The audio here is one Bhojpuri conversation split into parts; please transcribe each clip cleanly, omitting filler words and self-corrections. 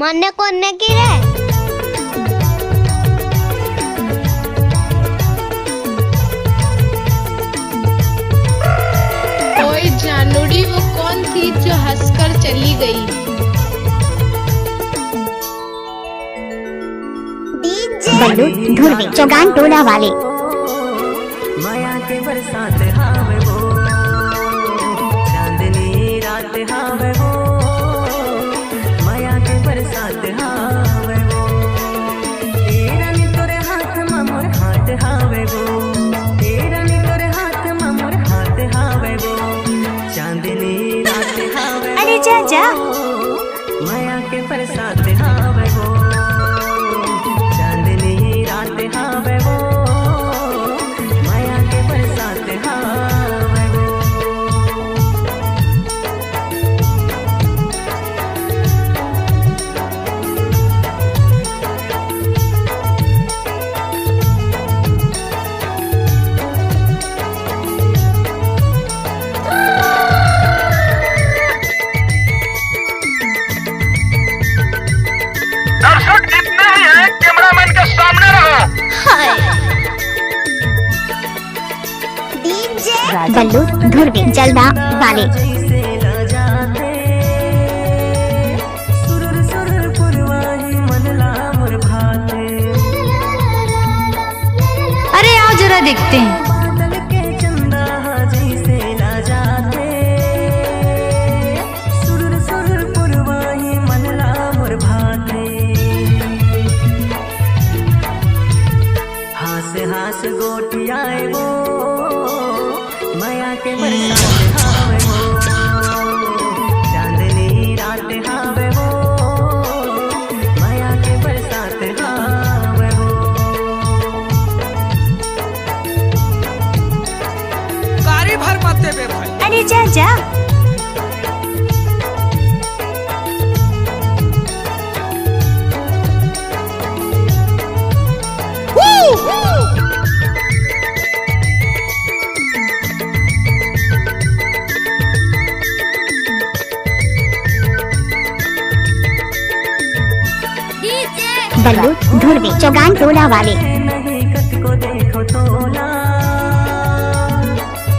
ಮೊನ್ನೆ ಕೊನ್ನೆಗಿರೆ ओए जानूड़ी, वो कौन थी जो हंसकर चली गई? बल्लू धुरवी चौगान टोला वाले। माया के बरसात हावे वो, चांदनी रात हावे वो, माया के बरसात हावे वो, तेरा नी तोरे हाथ में मोर हाथ हावे वो, तेरा नी तोरे हाथ में मोर हाथ हावे वो, चांदनी रात हावे वो, अरे जा जा माया के बरसात हावे वो, चांदनी रात हावे वो, माया के बरसात हावे वो। दर्शक जितने भी हैं कैमरामैन के सामने रहो। बल्लू धुरवी जलदा वाले। जैसे ल जाते सुरुर सुरुर पुरवाही मन ला मोर भाते, अरे आओ जरा देखते हैं। बादल के चंदा जैसे ल जाते सुरुर सुरुर पुरवाही मन ला मोर भाते, हास हास गोटियाए वो, माया के बरसात हावे वो, चांदनी रात हावे वो, माया के बरसात हावे वो। गाड़ी भर मत दे भाई। अरे जा जा बल्लू धुरवी चौगान टोला वाले। नहीं कत को देखो तोला,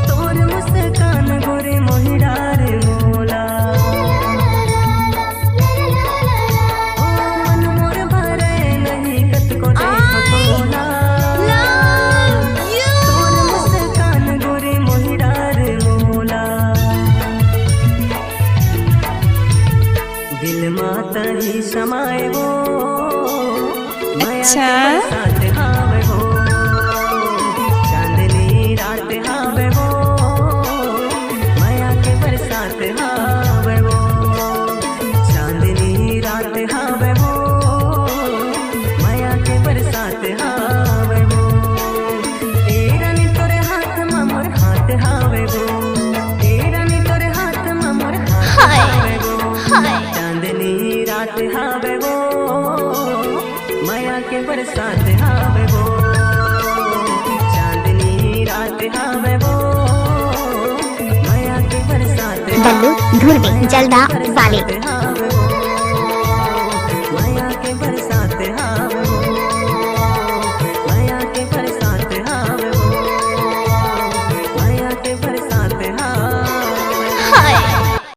तोर मुस्कान गोरे मोहिडार मोला, ओ मन मोर भरे नहीं कत को देखो तोला, तोर मुस्कान गोरे मोहिडार मोला, दिल माता ही समाए वो, अच्छा। बरसात हावे वो, चांदनी रात हावे वो, माया के बरसात हावे वो, चांदनी रात हावे वो, माया के बरसात हावे वो, तेरा नी तोरे हाथ में मोर हाथ हावे वो, तेरा नी तोरे हाथ में मोर हाथ हावे वो, चांदनी रात हावे वो, माया के बरसात हावे वो, चांदनी रात हावे वो, माया के बरसात बल्लू धुरवी जलदा वाले। हावे